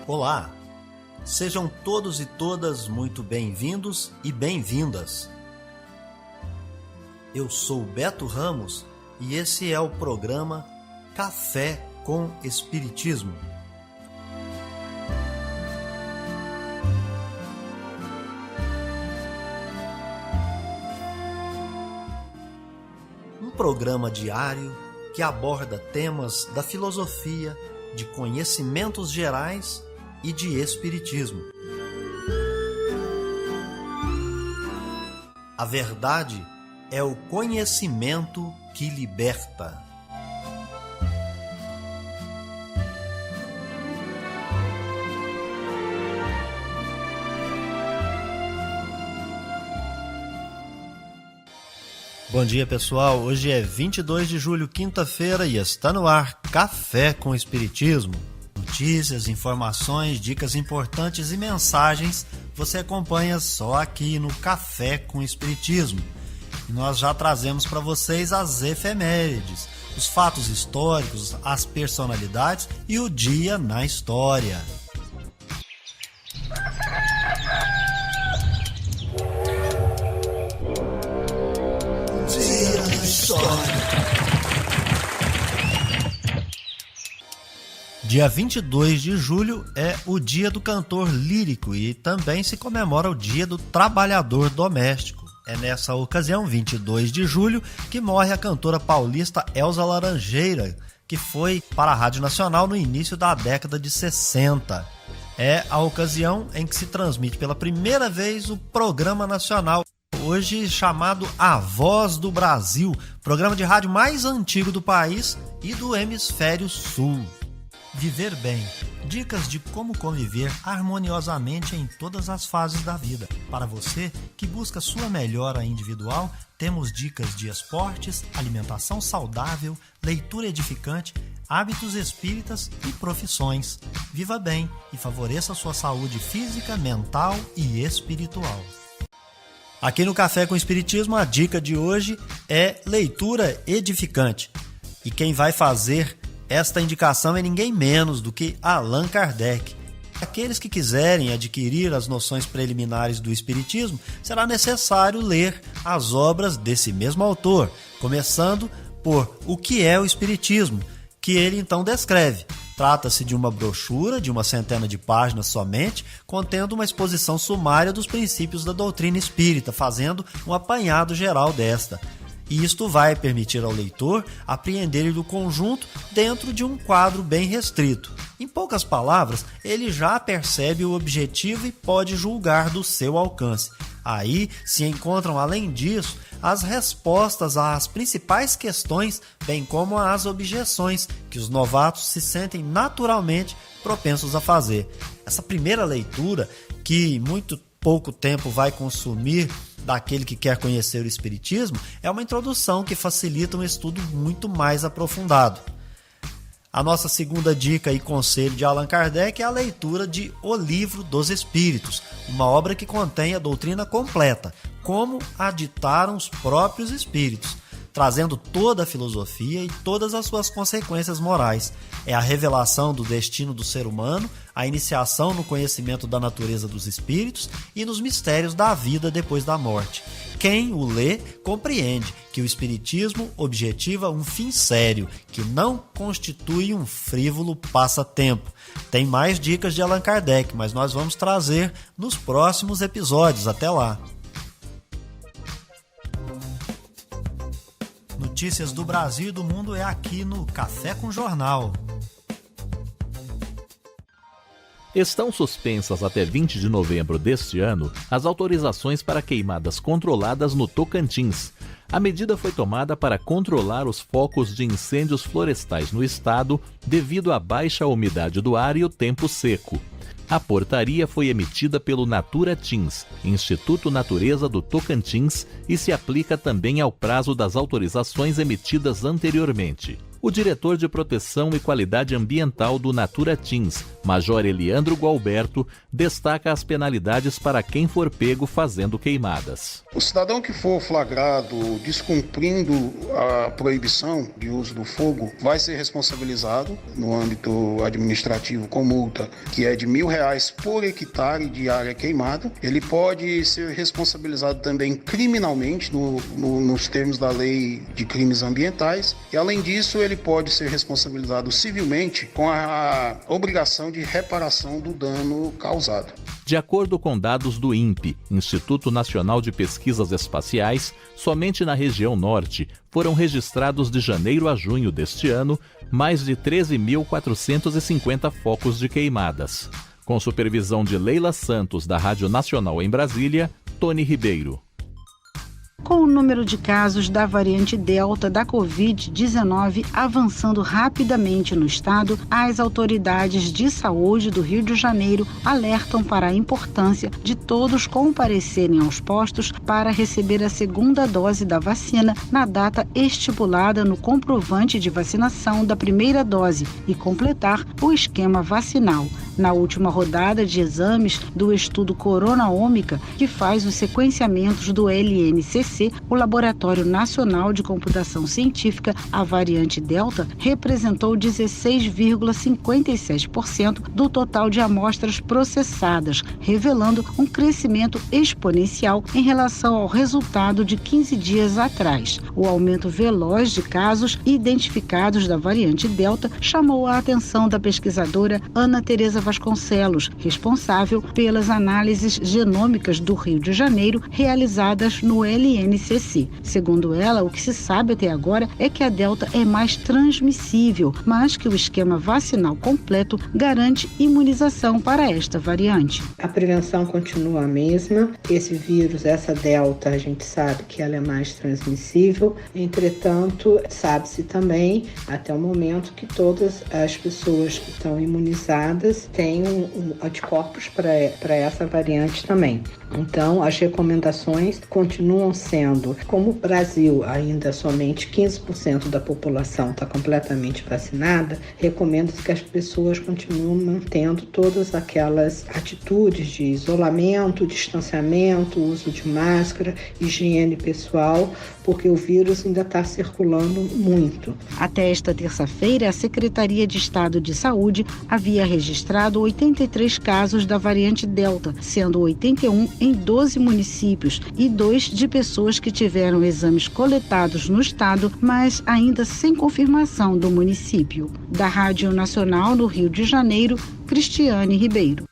Olá, sejam todos e todas muito bem-vindos e bem-vindas. Eu sou Beto Ramos e esse é o programa Café com Espiritismo. Um programa diário que aborda temas da filosofia, de conhecimentos gerais e de espiritismo. A verdade é o conhecimento que liberta. Bom dia, pessoal. Hoje é 22 de julho, quinta-feira, e está no ar Café com Espiritismo. Notícias, informações, dicas importantes e mensagens você acompanha só aqui no Café com Espiritismo. E nós já trazemos para vocês as efemérides, os fatos históricos, as personalidades e o dia na história. Dia na história. Dia 22 de julho é o dia do cantor lírico e também se comemora o dia do trabalhador doméstico. É nessa ocasião, 22 de julho, que morre a cantora paulista Elza Laranjeira, que foi para a Rádio Nacional no início da década de 60. É a ocasião em que se transmite pela primeira vez o Programa Nacional, hoje chamado A Voz do Brasil, programa de rádio mais antigo do país e do Hemisfério Sul. Viver bem. Dicas de como conviver harmoniosamente em todas as fases da vida. Para você que busca sua melhora individual, temos dicas de esportes, alimentação saudável, leitura edificante, hábitos espíritas e profissões. Viva bem e favoreça sua saúde física, mental e espiritual. Aqui no Café com Espiritismo, a dica de hoje é leitura edificante. E quem vai fazer esta indicação é ninguém menos do que Allan Kardec. Aqueles que quiserem adquirir as noções preliminares do Espiritismo, será necessário ler as obras desse mesmo autor, começando por O que é o Espiritismo, que ele então descreve. Trata-se de uma brochura de 100 de páginas somente, contendo uma exposição sumária dos princípios da doutrina espírita, fazendo um apanhado geral desta. E isto vai permitir ao leitor apreender o conjunto dentro de um quadro bem restrito. Em poucas palavras, ele já percebe o objetivo e pode julgar do seu alcance. Aí se encontram, além disso, as respostas às principais questões, bem como às objeções que os novatos se sentem naturalmente propensos a fazer. Essa primeira leitura, que muito pouco tempo vai consumir daquele que quer conhecer o Espiritismo, é uma introdução que facilita um estudo muito mais aprofundado. A nossa segunda dica e conselho de Allan Kardec é a leitura de O Livro dos Espíritos, uma obra que contém a doutrina completa, como a ditaram os próprios espíritos, trazendo toda a filosofia e todas as suas consequências morais. É a revelação do destino do ser humano, a iniciação no conhecimento da natureza dos espíritos e nos mistérios da vida depois da morte. Quem o lê compreende que o Espiritismo objetiva um fim sério, que não constitui um frívolo passatempo. Tem mais dicas de Allan Kardec, mas nós vamos trazer nos próximos episódios. Até lá! Notícias do Brasil e do mundo é aqui no Café com Jornal. Estão suspensas até 20 de novembro deste ano as autorizações para queimadas controladas no Tocantins. A medida foi tomada para controlar os focos de incêndios florestais no estado devido à baixa umidade do ar e o tempo seco. A portaria foi emitida pelo Naturatins, Instituto Natureza do Tocantins, e se aplica também ao prazo das autorizações emitidas anteriormente. O diretor de Proteção e Qualidade Ambiental do Natura Teams, Major Eliandro Gualberto, destaca as penalidades para quem for pego fazendo queimadas. O cidadão que for flagrado descumprindo a proibição de uso do fogo vai ser responsabilizado no âmbito administrativo com multa, que é de R$1.000 por hectare de área queimada. Ele pode ser responsabilizado também criminalmente nos termos da Lei de Crimes Ambientais e, além disso, ele pode ser responsabilizado civilmente com a obrigação de reparação do dano causado. De acordo com dados do INPE, Instituto Nacional de Pesquisas Espaciais, somente na região norte foram registrados de janeiro a junho deste ano mais de 13.450 focos de queimadas. Com supervisão de Leila Santos, da Rádio Nacional em Brasília, Tony Ribeiro. Com o número de casos da variante Delta da Covid-19 avançando rapidamente no estado, as autoridades de saúde do Rio de Janeiro alertam para a importância de todos comparecerem aos postos para receber a segunda dose da vacina na data estipulada no comprovante de vacinação da primeira dose e completar o esquema vacinal. Na última rodada de exames do estudo Corona Ômica, que faz os sequenciamentos do LNCC, o Laboratório Nacional de Computação Científica, a variante Delta representou 16,57% do total de amostras processadas, revelando um crescimento exponencial em relação ao resultado de 15 dias atrás. O aumento veloz de casos identificados da variante Delta chamou a atenção da pesquisadora Ana Tereza Vasconcelos, responsável pelas análises genômicas do Rio de Janeiro realizadas no LNCC. Segundo ela, o que se sabe até agora é que a Delta é mais transmissível, mas que o esquema vacinal completo garante imunização para esta variante. A prevenção continua a mesma. Esse vírus, essa Delta, a gente sabe que ela é mais transmissível. Entretanto, sabe-se também, até o momento, que todas as pessoas que estão imunizadas têm anticorpos para essa variante também. Então, as recomendações continuam sendo, como o Brasil ainda somente 15% da população está completamente vacinada, recomenda-se que as pessoas continuem mantendo todas aquelas atitudes de isolamento, distanciamento, uso de máscara, higiene pessoal, porque o vírus ainda está circulando muito. Até esta terça-feira, a Secretaria de Estado de Saúde havia registrado 83 casos da variante Delta, sendo 81 em 12 municípios e 2 de pessoas que tiveram exames coletados no estado, mas ainda sem confirmação do município. Da Rádio Nacional no Rio de Janeiro, Cristiane Ribeiro.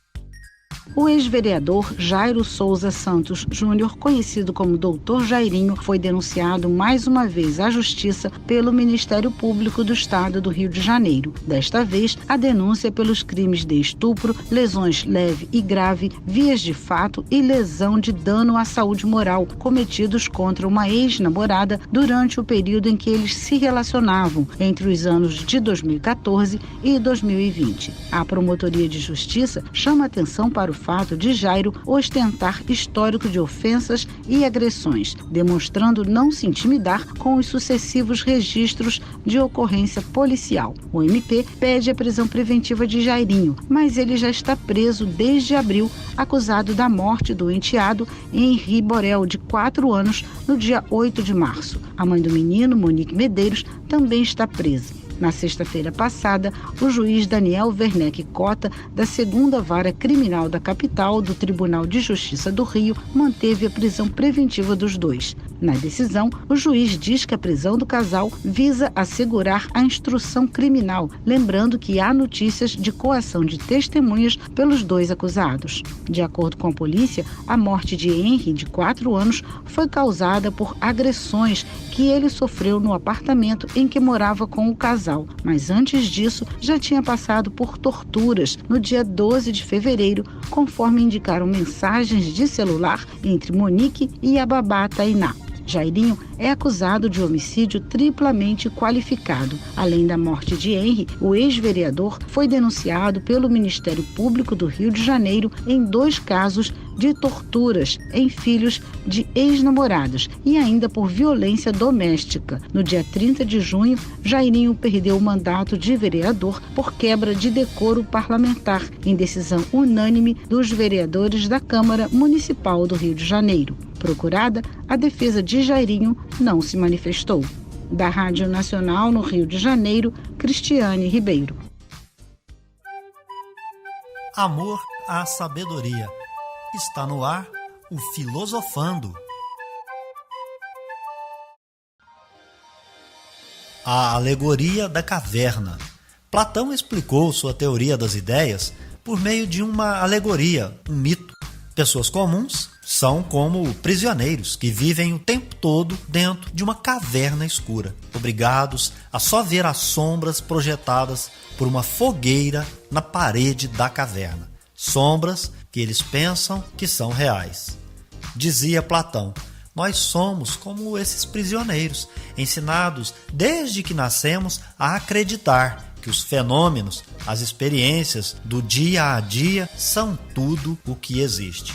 O ex-vereador Jairo Souza Santos Júnior, conhecido como Doutor Jairinho, foi denunciado mais uma vez à Justiça pelo Ministério Público do Estado do Rio de Janeiro. Desta vez, a denúncia pelos crimes de estupro, lesões leve e grave, vias de fato e lesão de dano à saúde moral cometidos contra uma ex-namorada durante o período em que eles se relacionavam, entre os anos de 2014 e 2020. A Promotoria de Justiça chama atenção para o fato de Jairo ostentar histórico de ofensas e agressões, demonstrando não se intimidar com os sucessivos registros de ocorrência policial. O MP pede a prisão preventiva de Jairinho, mas ele já está preso desde abril, acusado da morte do enteado Henri Borel, de 4 anos, no dia 8 de março. A mãe do menino, Monique Medeiros, também está presa. Na sexta-feira passada, o juiz Daniel Werneck Cota, da 2ª Vara Criminal da Capital do Tribunal de Justiça do Rio, manteve a prisão preventiva dos dois. Na decisão, o juiz diz que a prisão do casal visa assegurar a instrução criminal, lembrando que há notícias de coação de testemunhas pelos dois acusados. De acordo com a polícia, a morte de Henri, de 4 anos, foi causada por agressões que ele sofreu no apartamento em que morava com o casal, mas antes disso já tinha passado por torturas no dia 12 de fevereiro, conforme indicaram mensagens de celular entre Monique e a babá Tainá. Jairinho é acusado de homicídio triplamente qualificado. Além da morte de Henry, o ex-vereador foi denunciado pelo Ministério Público do Rio de Janeiro em 2 casos de torturas em filhos de ex-namorados e ainda por violência doméstica. No dia 30 de junho, Jairinho perdeu o mandato de vereador por quebra de decoro parlamentar, em decisão unânime dos vereadores da Câmara Municipal do Rio de Janeiro. Procurada, a defesa de Jairinho não se manifestou. Da Rádio Nacional no Rio de Janeiro, Cristiane Ribeiro. Amor à sabedoria. Está no ar o Filosofando. A alegoria da caverna. Platão explicou sua teoria das ideias por meio de uma alegoria, um mito. Pessoas comuns são como prisioneiros que vivem o tempo todo dentro de uma caverna escura, obrigados a só ver as sombras projetadas por uma fogueira na parede da caverna. Sombras que eles pensam que são reais. Dizia Platão, nós somos como esses prisioneiros, ensinados desde que nascemos a acreditar que os fenômenos, as experiências do dia a dia são tudo o que existe.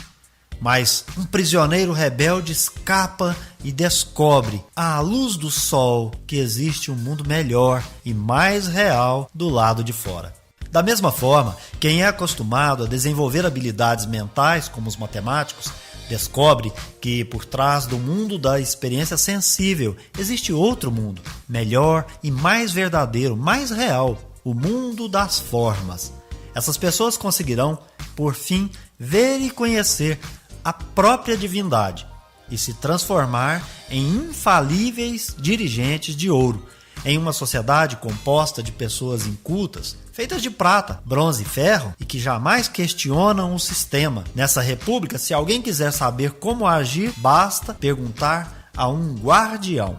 Mas um prisioneiro rebelde escapa e descobre, à luz do sol, que existe um mundo melhor e mais real do lado de fora. Da mesma forma, quem é acostumado a desenvolver habilidades mentais, como os matemáticos, descobre que por trás do mundo da experiência sensível existe outro mundo, melhor e mais verdadeiro, mais real, o mundo das formas. Essas pessoas conseguirão, por fim, ver e conhecer a própria divindade e se transformar em infalíveis dirigentes de ouro, em uma sociedade composta de pessoas incultas, feitas de prata, bronze e ferro, e que jamais questionam o sistema. Nessa república, se alguém quiser saber como agir, basta perguntar a um guardião.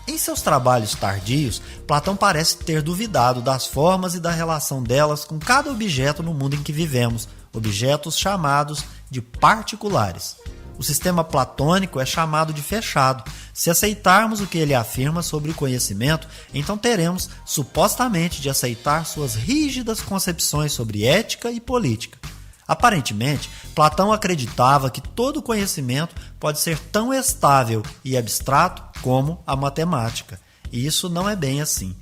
Em seus trabalhos tardios, Platão parece ter duvidado das formas e da relação delas com cada objeto no mundo em que vivemos, objetos chamados de particulares. O sistema platônico é chamado de fechado. Se aceitarmos o que ele afirma sobre o conhecimento, então teremos, supostamente, de aceitar suas rígidas concepções sobre ética e política. Aparentemente, Platão acreditava que todo conhecimento pode ser tão estável e abstrato como a matemática. E isso não é bem assim.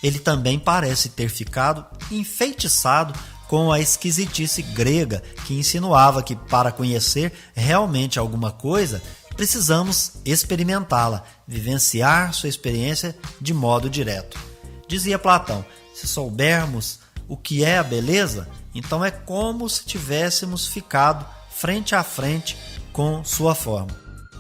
Ele também parece ter ficado enfeitiçado com a esquisitice grega que insinuava que para conhecer realmente alguma coisa, precisamos experimentá-la, vivenciar sua experiência de modo direto. Dizia Platão, se soubermos o que é a beleza, então é como se tivéssemos ficado frente a frente com sua forma.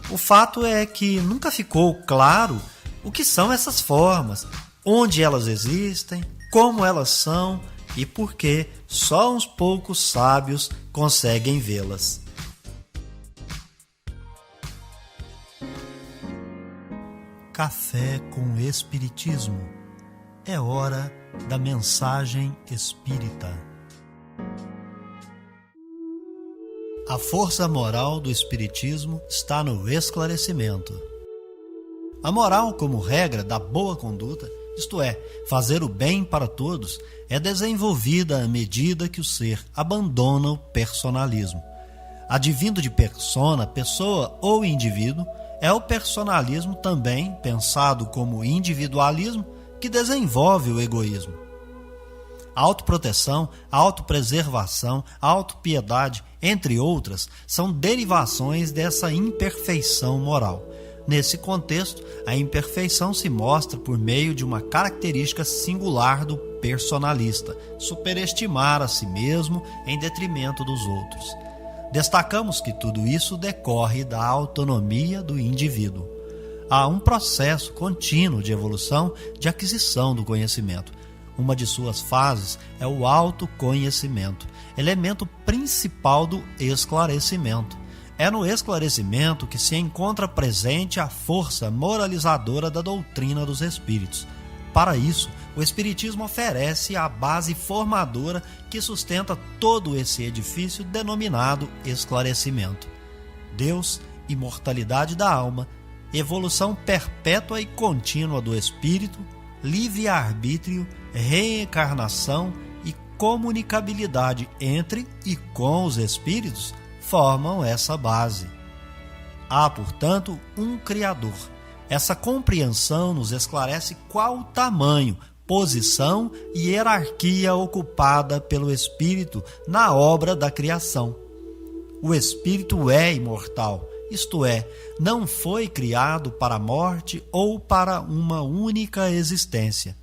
O fato é que nunca ficou claro o que são essas formas, onde elas existem, como elas são e por que só uns poucos sábios conseguem vê-las. Café com Espiritismo. É hora da mensagem espírita. A força moral do Espiritismo está no esclarecimento. A moral, como regra da boa conduta, isto é, fazer o bem para todos, é desenvolvida à medida que o ser abandona o personalismo. Advindo de persona, pessoa ou indivíduo, é o personalismo também, pensado como individualismo, que desenvolve o egoísmo. A autoproteção, a autopreservação, a autopiedade, entre outras, são derivações dessa imperfeição moral. Nesse contexto, a imperfeição se mostra por meio de uma característica singular do personalista, superestimar a si mesmo em detrimento dos outros. Destacamos que tudo isso decorre da autonomia do indivíduo. Há um processo contínuo de evolução, de aquisição do conhecimento. Uma de suas fases é o autoconhecimento, elemento principal do esclarecimento. É no esclarecimento que se encontra presente a força moralizadora da doutrina dos espíritos. Para isso, o Espiritismo oferece a base formadora que sustenta todo esse edifício denominado esclarecimento. Deus, imortalidade da alma, evolução perpétua e contínua do espírito, livre-arbítrio, reencarnação e comunicabilidade entre e com os espíritos formam essa base. Há, portanto, um Criador. Essa compreensão nos esclarece qual o tamanho, posição e hierarquia ocupada pelo espírito na obra da criação. O espírito é imortal, isto é, não foi criado para a morte ou para uma única existência.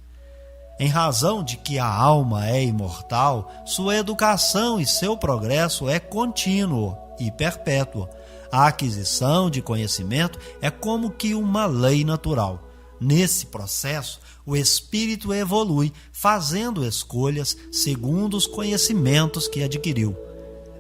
Em razão de que a alma é imortal, sua educação e seu progresso é contínuo e perpétuo. A aquisição de conhecimento é como que uma lei natural. Nesse processo, o espírito evolui, fazendo escolhas segundo os conhecimentos que adquiriu.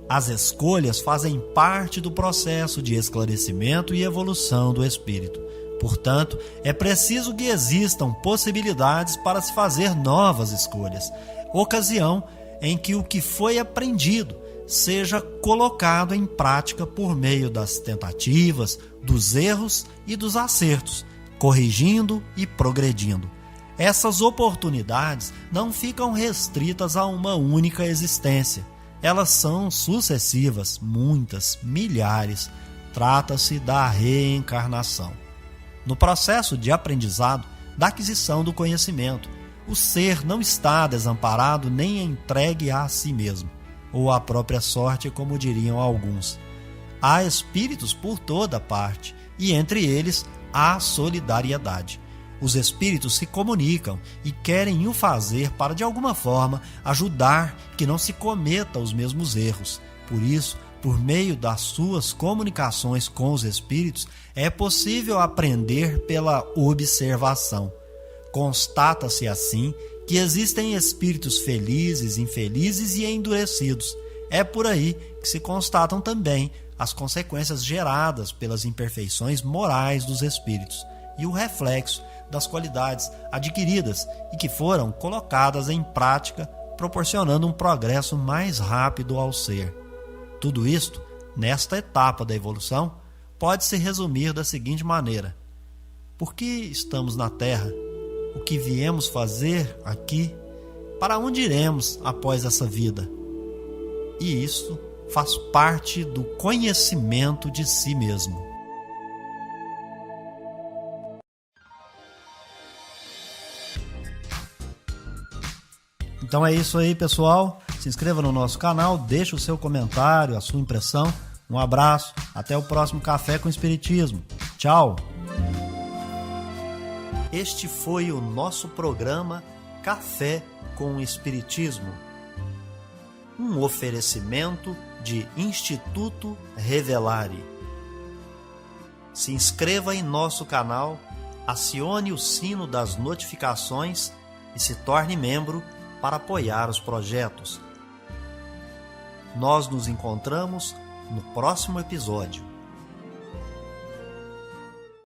As escolhas fazem parte do processo de esclarecimento e evolução do espírito. Portanto, é preciso que existam possibilidades para se fazer novas escolhas, ocasião em que o que foi aprendido seja colocado em prática por meio das tentativas, dos erros e dos acertos, corrigindo e progredindo. Essas oportunidades não ficam restritas a uma única existência. Elas são sucessivas, muitas, milhares. Trata-se da reencarnação. No processo de aprendizado, da aquisição do conhecimento, o ser não está desamparado nem entregue a si mesmo, ou à própria sorte, como diriam alguns. Há espíritos por toda parte, e entre eles há solidariedade. Os espíritos se comunicam e querem o fazer para, de alguma forma, ajudar que não se cometa os mesmos erros. Por isso, por meio das suas comunicações com os espíritos, é possível aprender pela observação. Constata-se assim que existem espíritos felizes, infelizes e endurecidos. É por aí que se constatam também as consequências geradas pelas imperfeições morais dos espíritos e o reflexo das qualidades adquiridas e que foram colocadas em prática, proporcionando um progresso mais rápido ao ser. Tudo isto, nesta etapa da evolução, pode se resumir da seguinte maneira: por que estamos na Terra? O que viemos fazer aqui? Para onde iremos após essa vida? E isso faz parte do conhecimento de si mesmo. Então é isso aí, pessoal. Se inscreva no nosso canal, deixe o seu comentário, a sua impressão. Um abraço, até o próximo Café com Espiritismo. Tchau! Este foi o nosso programa Café com Espiritismo. Um oferecimento de Instituto Revelare. Se inscreva em nosso canal, acione o sino das notificações e se torne membro para apoiar os projetos. Nós nos encontramos no próximo episódio.